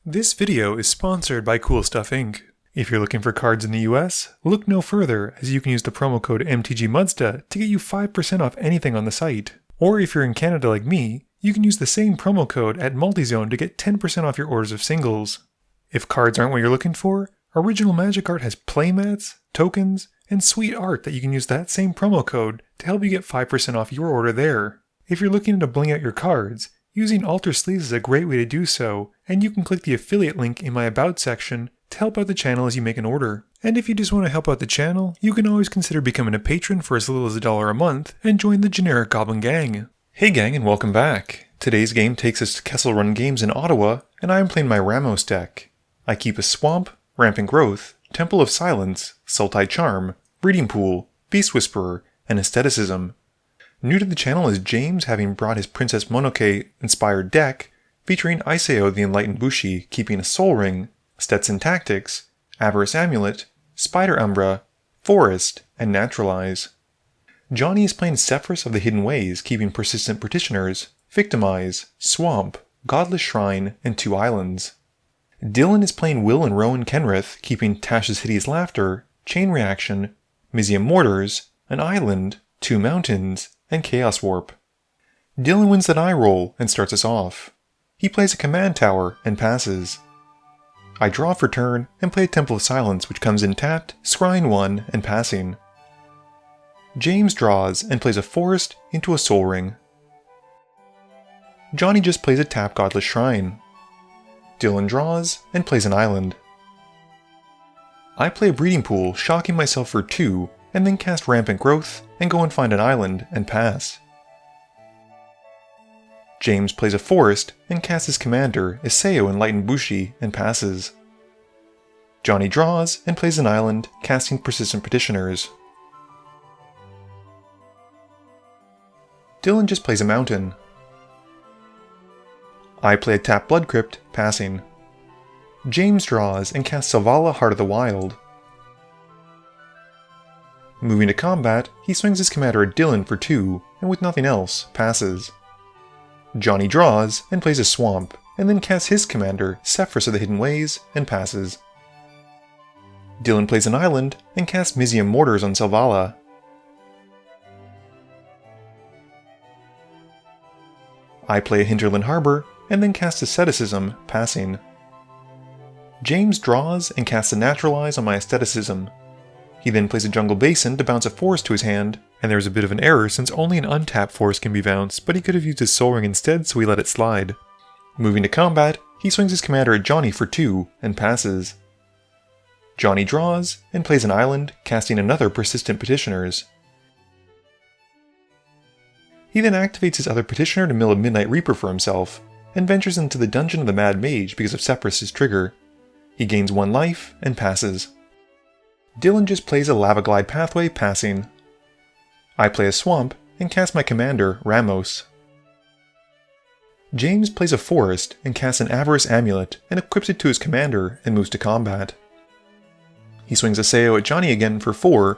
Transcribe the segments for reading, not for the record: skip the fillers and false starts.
This video is sponsored by Cool Stuff Inc. If you're looking for cards in the US, look no further as you can use the promo code MTGMUDSTA to get you 5% off anything on the site. Or if you're in Canada like me, you can use the same promo code at Multizone to get 10% off your orders of singles. If cards aren't what you're looking for, Original Magic Art has playmats, tokens, and sweet art that you can use that same promo code to help you get 5% off your order there. If you're looking to bling out your cards, using Alter Sleeves is a great way to do so, and you can click the affiliate link in my About section to help out the channel as you make an order. And if you just want to help out the channel, you can always consider becoming a patron for as little as $1 a month and join the generic Goblin Gang. Hey gang, and welcome back. Today's game takes us to Kessel Run Games in Ottawa, and I am playing my Ramos deck. I keep a Swamp, Rampant Growth, Temple of Silence, Sultai Charm, Breeding Pool, Beast Whisperer, and Aestheticism. New to the channel is James, having brought his Princess Mononoke inspired deck, featuring Isao the Enlightened Bushi keeping a Soul Ring, Stetson Tactics, Avarice Amulet, Spider Umbra, Forest, and Naturalize. Johnny is playing Sefris of the Hidden Ways, keeping Persistent Petitioners, Victimize, Swamp, Godless Shrine, and 2 Islands. Dylan is playing Will and Rowan Kenrith, keeping Tash's Hideous Laughter, Chain Reaction, Mizium Mortars, an Island, 2 Mountains, and Chaos Warp. Dylan wins the die roll and starts us off. He plays a Command Tower and passes. I draw for turn and play a Temple of Silence, which comes in tapped, scrying 1, and passing. James draws and plays a Forest into a Soul Ring. Johnny just plays a tap Godless Shrine. Dylan draws and plays an Island. I play a Breeding Pool, shocking myself for 2, and then cast Rampant Growth and go and find an Island and pass. James plays a Forest and casts his commander, Isao Enlightened Bushi, and passes. Johnny draws and plays an Island, casting Persistent Petitioners. Dylan just plays a Mountain. I play a tap Blood Crypt, passing. James draws and casts Selvala Heart of the Wild. Moving to combat, he swings his commander at Dylan for 2, and with nothing else, passes. Johnny draws and plays a Swamp, and then casts his commander, Sefris of the Hidden Ways, and passes. Dylan plays an Island, and casts Mizium Mortars on Selvala. I play a Hinterland Harbor, and then cast Asceticism, passing. James draws and casts a Naturalize on my Aestheticism. He then plays a Jungle Basin to bounce a Forest to his hand, and there was a bit of an error since only an untapped Forest can be bounced, but he could have used his Soul Ring instead, so he let it slide. Moving to combat, he swings his commander at Johnny for 2, and passes. Johnny draws, and plays an Island, casting another Persistent Petitioners. He then activates his other Petitioner to mill a Midnight Reaper for himself, and ventures into the Dungeon of the Mad Mage because of Sefris' trigger. He gains 1 life, and passes. Dylan just plays a Lava Glide Pathway, passing. I play a Swamp, and cast my commander, Ramos. James plays a Forest, and casts an Avarice Amulet, and equips it to his commander, and moves to combat. He swings Isao at Johnny again for 4,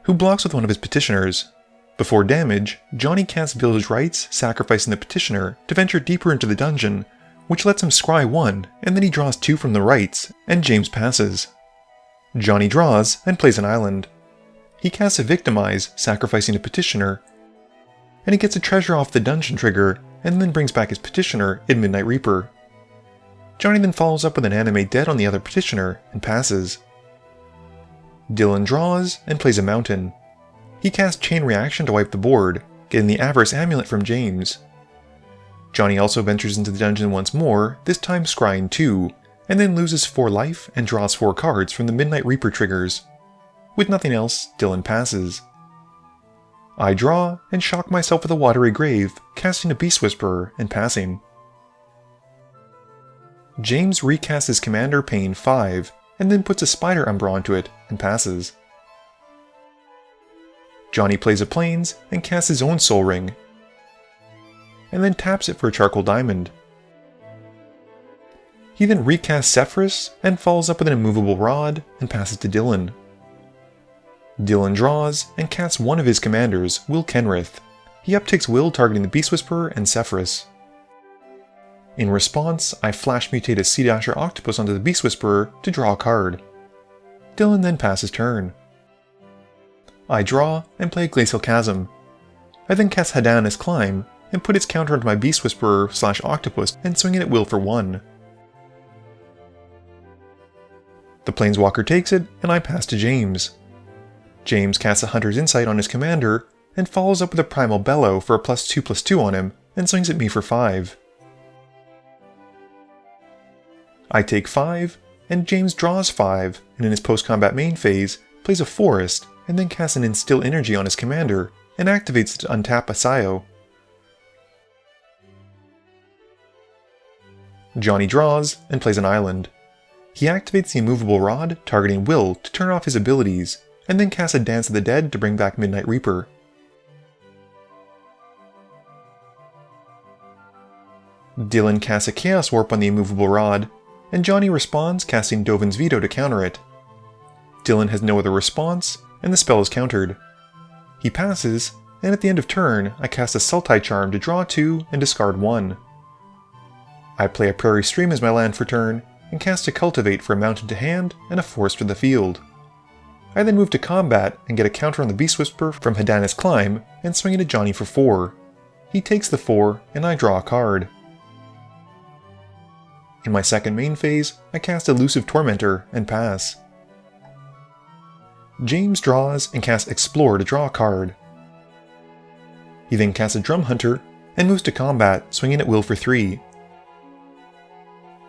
who blocks with one of his Petitioners. Before damage, Johnny casts Village Rites, sacrificing the Petitioner to venture deeper into the dungeon, which lets him scry 1, and then he draws 2 from the rights, and James passes. Johnny draws and plays an Island. He casts a Victimize, sacrificing a Petitioner, and he gets a treasure off the dungeon trigger, and then brings back his Petitioner in Midnight Reaper. Johnny then follows up with an Animate Dead on the other Petitioner, and passes. Dylan draws and plays a Mountain. He casts Chain Reaction to wipe the board, getting the Avarice Amulet from James. Johnny also ventures into the dungeon once more, this time scrying 2, and then loses 4 life and draws 4 cards from the Midnight Reaper triggers. With nothing else, Dylan passes. I draw and shock myself with a Watery Grave, casting a Beast Whisperer and passing. James recasts his commander paying 5, and then puts a Spider Umbra onto it and passes. Johnny plays a Plains and casts his own Soul Ring, and then taps it for a Charcoal Diamond. He then recasts Sefris and follows up with an Immovable Rod and passes to Dylan. Dylan draws and casts one of his commanders, Will Kenrith. He upticks Will targeting the Beast Whisperer and Sefris. In response, I flash mutate a Sea Dasher Octopus onto the Beast Whisperer to draw a card. Dylan then passes turn. I draw and play Glacial Chasm. I then cast Hadana's Climb and put its counter onto my Beast Whisperer/Octopus and swing it at will for 1. The Planeswalker takes it, and I pass to James. James casts a Hunter's Insight on his commander, and follows up with a Primal Bellow for a +2/+2 on him, and swings at me for 5. I take 5, and James draws 5, and in his post-combat main phase, plays a Forest, and then casts an Instill Energy on his commander, and activates it to untap Isao. Johnny draws, and plays an island. He activates the Immovable Rod, targeting Will, to turn off his abilities, and then casts a Dance of the Dead to bring back Midnight Reaper. Dylan casts a Chaos Warp on the Immovable Rod, and Johnny responds, casting Dovin's Veto to counter it. Dylan has no other response, and the spell is countered. He passes, and at the end of turn, I cast a Sultai Charm to draw 2 and discard 1. I play a Prairie Stream as my land for turn, and cast a Cultivate for a mountain to hand and a forest for the field. I then move to combat and get a counter on the Beast Whisperer from Hadana's Climb and swing it at Johnny for 4. He takes the 4, and I draw a card. In my second main phase, I cast Elusive Tormentor and pass. James draws and casts Explore to draw a card. He then casts a Drum Hunter and moves to combat, swinging at will for 3.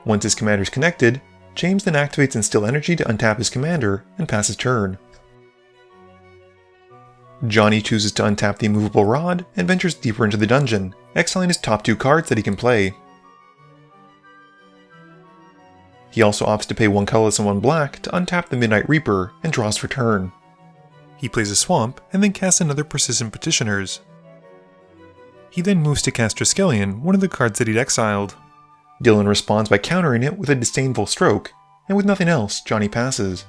Once his commander is connected, James then activates Instill Energy to untap his commander and passes turn. Johnny chooses to untap the Immovable Rod and ventures deeper into the dungeon, exiling his top 2 cards that he can play. He also opts to pay 1 colorless and 1 black to untap the Midnight Reaper and draws for turn. He plays a Swamp and then casts another Persistent Petitioners. He then moves to cast Triskelion, one of the cards that he'd exiled. Dylan responds by countering it with a Disdainful Stroke, and with nothing else, Johnny passes.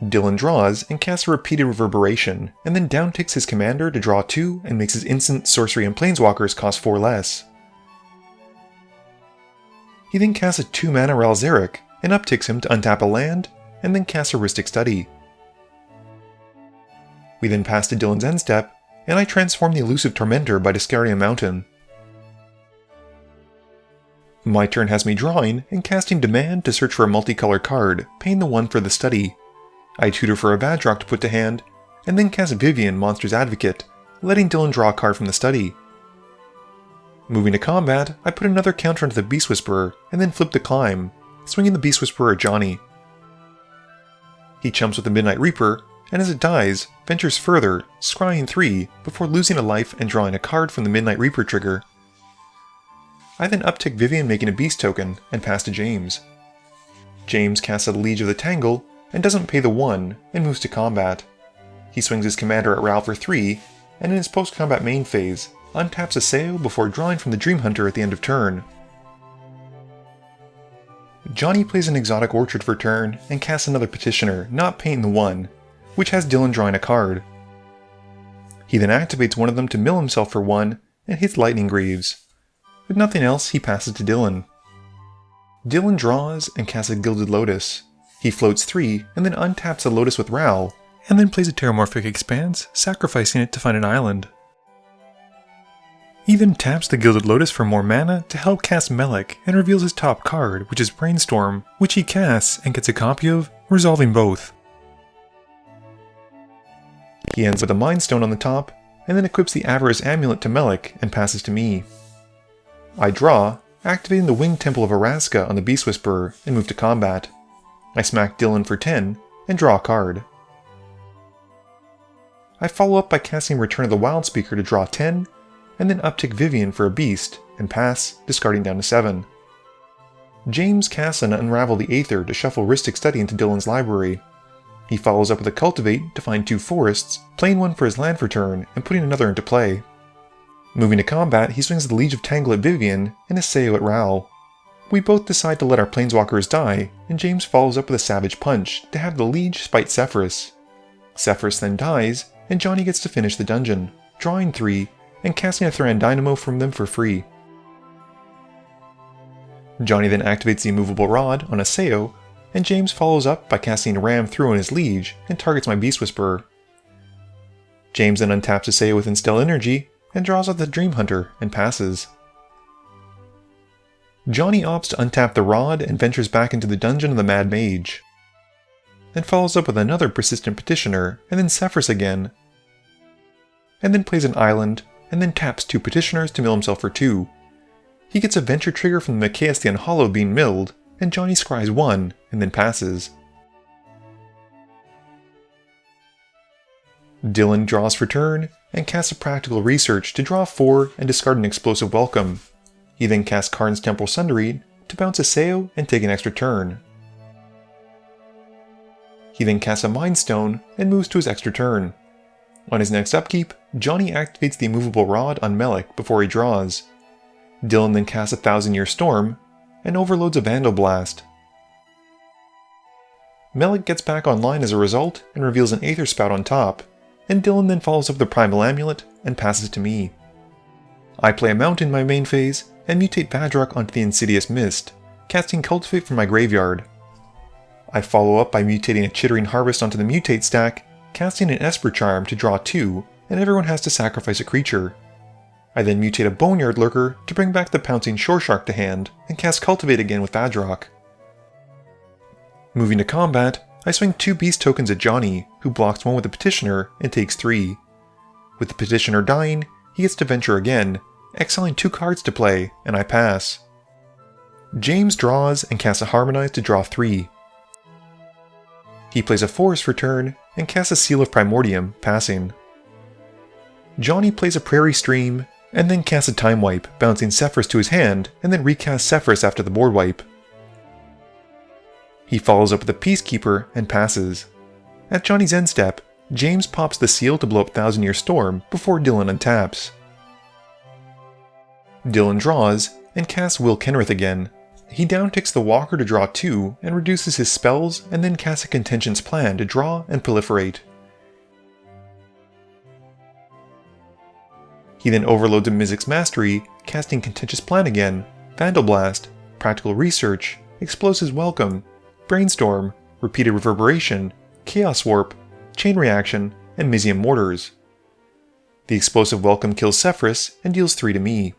Dylan draws and casts a Repeated Reverberation, and then downticks his commander to draw 2 and makes his instant, sorcery, and planeswalkers cost 4 less. He then casts a 2-mana Ralzeric, and upticks him to untap a land, and then casts a Rhystic Study. We then pass to Dylan's end step, and I transform the Elusive Tormentor by discarding a mountain. My turn has me drawing and casting Demand to search for a multicolored card, paying the 1 for the study. I tutor for a Vadrock to put to hand, and then cast Vivian, Monster's Advocate, letting Dylan draw a card from the study. Moving to combat, I put another counter onto the Beast Whisperer, and then flip to Climb, swinging the Beast Whisperer at Johnny. He chumps with the Midnight Reaper, and as it dies, ventures further, scrying 3, before losing a life and drawing a card from the Midnight Reaper trigger. I then uptick Vivian making a Beast token, and pass to James. James casts a Liege of the Tangle, and doesn't pay the 1, and moves to combat. He swings his commander at Ral for 3, and in his post-combat main phase, untaps Isao before drawing from the Dream Hunter at the end of turn. Johnny plays an Exotic Orchard for turn, and casts another Petitioner, not paying the 1, which has Dylan drawing a card. He then activates one of them to mill himself for 1, and hits Lightning Greaves. With nothing else, he passes to Dylan. Dylan draws and casts a Gilded Lotus. He floats 3, and then untaps a Lotus with Ral, and then plays a Terramorphic Expanse, sacrificing it to find an island. He then taps the Gilded Lotus for more mana to help cast Melek, and reveals his top card, which is Brainstorm, which he casts and gets a copy of, resolving both. He ends with a Mind Stone on the top, and then equips the Avarice Amulet to Melek and passes to me. I draw, activating the Winged Temple of Araska on the Beast Whisperer, and move to combat. I smack Dylan for 10, and draw a card. I follow up by casting Return of the Wildspeaker to draw 10, and then uptick Vivian for a Beast, and pass, discarding down to 7. James casts an Unravel the Aether to shuffle Rhystic Study into Dylan's library. He follows up with a Cultivate to find 2 forests, playing 1 for his land for turn, and putting another into play. Moving to combat, he swings the Liege of Tangle at Vivian, and Isao at Ral. We both decide to let our planeswalkers die, and James follows up with a Savage Punch to have the Liege spite Sefris. Sefris then dies, and Johnny gets to finish the dungeon, drawing 3, and casting a Thran Dynamo from them for free. Johnny then activates the immovable rod on Isao, and James follows up by casting Ram through on his liege and targets my Beast Whisperer. James then untaps Isao with Instill Energy and draws out the Dream Hunter and passes. Johnny opts to untap the rod and ventures back into the dungeon of the Mad Mage. Then follows up with another Persistent Petitioner, and then Sefris again. And then plays an island, and then taps 2 Petitioners to mill himself for 2. He gets a Venture trigger from the Chaos the Unhollow being milled, and Johnny scries 1, and then passes. Dylan draws for turn, and casts a Practical Research to draw 4 and discard an Explosive Welcome. He then casts Karn's Temporal Sundereed to bounce Isao and take an extra turn. He then casts a Mind Stone and moves to his extra turn. On his next upkeep, Johnny activates the immovable rod on Melik before he draws. Dylan then casts a 1000-Year Storm and overloads a Vandal Blast. Melik gets back online as a result and reveals an Aether Spout on top, and Dylan then follows up the Primal Amulet and passes to me. I play a Mount in my main phase and mutate Vadrok onto the Insidious Mist, casting Cultivate from my graveyard. I follow up by mutating a Chittering Harvest onto the Mutate stack, casting an Esper Charm to draw 2, and everyone has to sacrifice a creature. I then mutate a Boneyard Lurker to bring back the Pouncing Shore Shark to hand, and cast Cultivate again with Vadrok. Moving to combat, I swing 2 Beast tokens at Johnny, who blocks 1 with the Petitioner and takes 3. With the Petitioner dying, he gets to venture again, exiling 2 cards to play, and I pass. James draws and casts a Harmonize to draw 3. He plays a Forest for turn, and casts a Seal of Primordium, passing. Johnny plays a Prairie Stream, and then casts a Time Wipe, bouncing Sefris to his hand, and then recasts Sefris after the board wipe. He follows up with a Peacekeeper, and passes. At Johnny's end step, James pops the seal to blow up 1000-Year Storm before Dylan untaps. Dylan draws, and casts Will Kenrith again. He downticks the Walker to draw 2 and reduces his spells, and then casts a Contention's Plan to draw and proliferate. He then overloads a Mizzix's Mastery, casting Contentious Plan again, Vandal Blast, Practical Research, Explosive's Welcome, Brainstorm, Repeated Reverberation, Chaos Warp, Chain Reaction, and Mizium Mortars. The Explosive Welcome kills Sefris and deals 3 to me.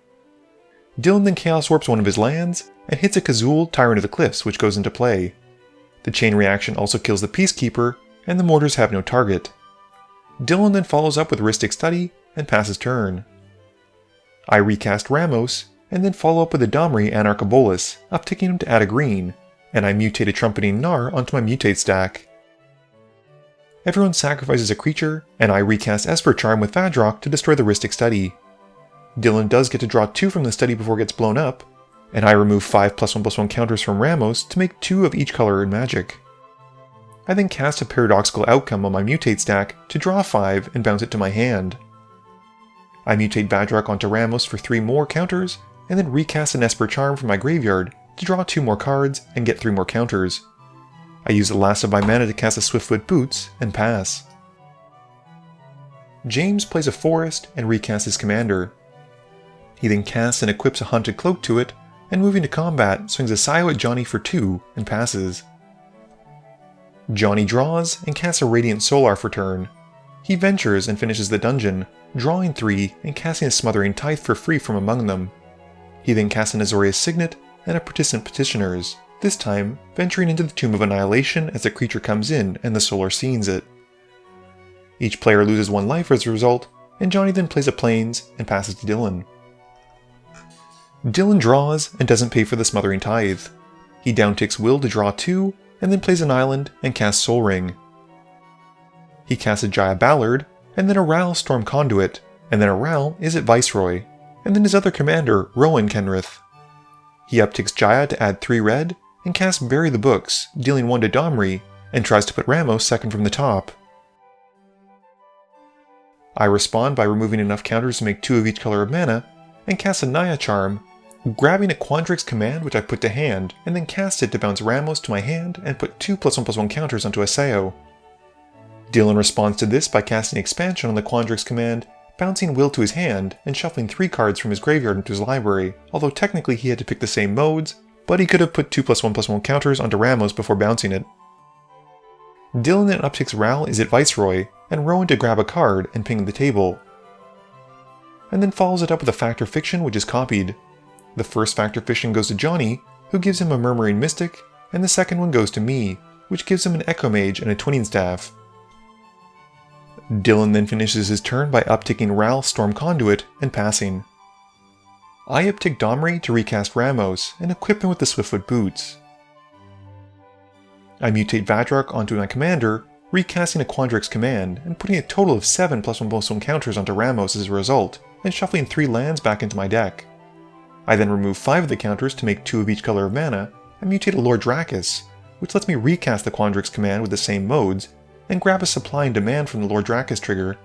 Dylan then Chaos Warps 1 of his lands, and hits a Kazul, Tyrant of the Cliffs, which goes into play. The Chain Reaction also kills the Peacekeeper, and the Mortars have no target. Dylan then follows up with Rhystic Study, and passes turn. I recast Ramos, and then follow up with a Domri Anarchabolus, upticking him to add a green, and I mutate a Trumpeting Gnar onto my Mutate stack. Everyone sacrifices a creature, and I recast Esper Charm with Vadrok to destroy the Rhystic Study. Dylan does get to draw 2 from the study before it gets blown up, and I remove 5 +1/+1 counters from Ramos to make 2 of each color in Magic. I then cast a Paradoxical Outcome on my Mutate stack to draw 5 and bounce it to my hand. I mutate Vadrok onto Ramos for 3 more counters, and then recast an Esper Charm from my graveyard to draw 2 more cards and get 3 more counters. I use the last of my mana to cast a Swiftfoot Boots, and pass. James plays a Forest and recasts his commander. He then casts and equips a Haunted Cloak to it, and moving to combat, swings a Isao at Johnny for 2, and passes. Johnny draws and casts a Radiant Solar for turn. He ventures and finishes the dungeon, drawing 3 and casting a Smothering Tithe for free from among them. He then casts an Azorius Signet and a Persistent Petitioners, this time venturing into the Tomb of Annihilation as the creature comes in and the Solar scenes it. Each player loses 1 life as a result, and Johnny then plays a Plains and passes to Dylan. Dylan draws and doesn't pay for the Smothering Tithe. He downticks Will to draw 2, and then plays an island and casts Soul Ring. He casts a Jaya Ballard, and then a Ral Storm Conduit, and then a Ral Izzet Viceroy, and then his other commander, Rowan Kenrith. He upticks Jaya to add 3 red, and casts Bury the Books, dealing 1 to Domri, and tries to put Ramos second from the top. I respond by removing enough counters to make 2 of each color of mana, and cast a Naya Charm, grabbing a Quandrix command which I put to hand, and then cast it to bounce Ramos to my hand and put 2 +1/+1 counters onto Isao. Dylan responds to this by casting Expansion on the Quandrix command, bouncing Will to his hand and shuffling 3 cards from his graveyard into his library, although technically he had to pick the same modes, but he could have put 2+1/+1 counters onto Ramos before bouncing it. Dylan then upticks Ral is at Viceroy, and Rowan to grab a card and ping the table. And then follows it up with a Factor Fiction, which is copied. The first Factor Fiction goes to Johnny, who gives him a Murmuring Mystic, and the second one goes to me, which gives him an Echo Mage and a Twinning Staff. Dylan then finishes his turn by upticking Ral Storm Conduit and passing. I uptick Domri to recast Ramos and equip him with the Swiftfoot Boots. I mutate Vadrak onto my commander, recasting a Quandrix command and putting a total of 7+1/+1 counters onto Ramos as a result, and shuffling 3 lands back into my deck. I then remove 5 of the counters to make 2 of each color of mana, and mutate a Lord Drakis, which lets me recast the Quandrix command with the same modes, and grab a Supply and Demand from the Lord Drakis trigger.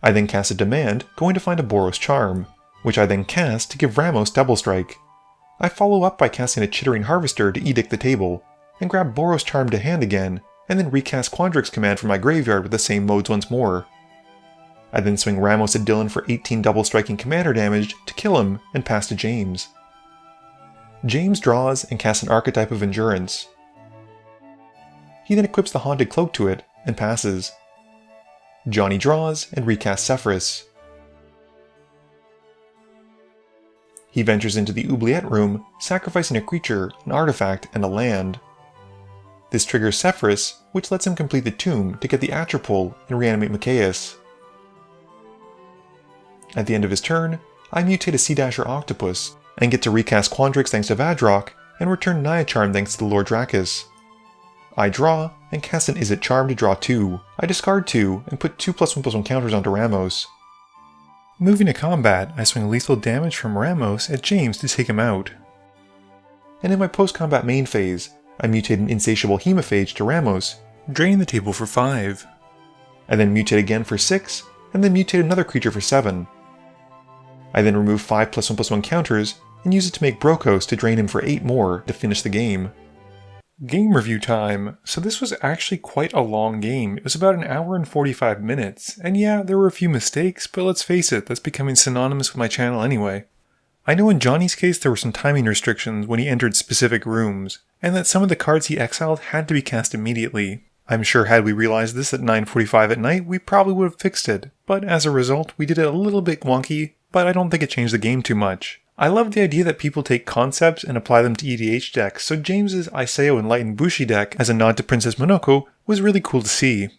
I then cast a Demand, going to find a Boros Charm, which I then cast to give Ramos Double Strike. I follow up by casting a Chittering Harvester to edict the table, and grab Boros Charm to hand again, and then recast Quandrix command from my graveyard with the same modes once more. I then swing Ramos at Dylan for 18 double striking commander damage to kill him and pass to James. James draws and casts an Archetype of Endurance. He then equips the Haunted Cloak to it and passes. Johnny draws and recasts Sefris. He ventures into the Oubliette room, sacrificing a creature, an artifact, and a land. This triggers Sefris, which lets him complete the tomb to get the Atropole and reanimate Mikaeus. At the end of his turn, I mutate a Sea Dasher Octopus, and get to recast Quandrix thanks to Vadrak, and return Naya Charm thanks to the Lord Drakis. I draw, and cast an Izzet Charm to draw 2. I discard 2, and put 2+1/+1 counters onto Ramos. Moving to combat, I swing lethal damage from Ramos at James to take him out. And in my post-combat main phase, I mutate an Insatiable Hemophage to Ramos, draining the table for 5. I then mutate again for 6, and then mutate another creature for 7. I then remove 5+1/+1 counters, and use it to make Brokos to drain him for 8 more to finish the game. Game review time. So this was actually quite a long game. It was about 1 hour and 45 minutes, and yeah, there were a few mistakes, but let's face it, that's becoming synonymous with my channel anyway. I know in Johnny's case there were some timing restrictions when he entered specific rooms, and that some of the cards he exiled had to be cast immediately. I'm sure had we realized this at 9:45 at night, we probably would have fixed it, but as a result, we did it a little bit wonky, but I don't think it changed the game too much. I love the idea that people take concepts and apply them to EDH decks, so James's Isao Enlightened Bushi deck as a nod to Princess Monoko was really cool to see.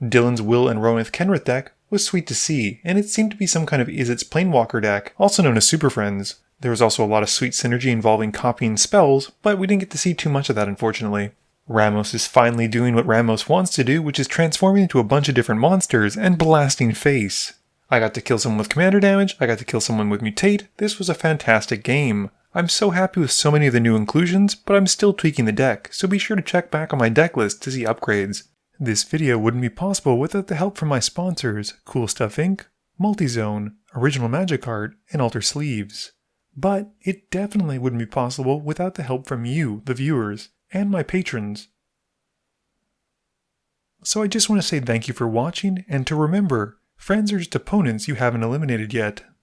Dylan's Will and Rowan Kenrith deck was sweet to see, and it seemed to be some kind of Izzet's Planewalker deck, also known as Super Friends. There was also a lot of sweet synergy involving copying spells, but we didn't get to see too much of that unfortunately. Ramos is finally doing what Ramos wants to do, which is transforming into a bunch of different monsters and blasting face. I got to kill someone with commander damage, I got to kill someone with mutate. This was a fantastic game. I'm so happy with so many of the new inclusions, but I'm still tweaking the deck, so be sure to check back on my deck list to see upgrades. This video wouldn't be possible without the help from my sponsors, Cool Stuff Inc., Multizone, Original Magic Art, and Alter Sleeves. But it definitely wouldn't be possible without the help from you, the viewers, and my patrons. So I just want to say thank you for watching, and to remember, friends are just opponents you haven't eliminated yet.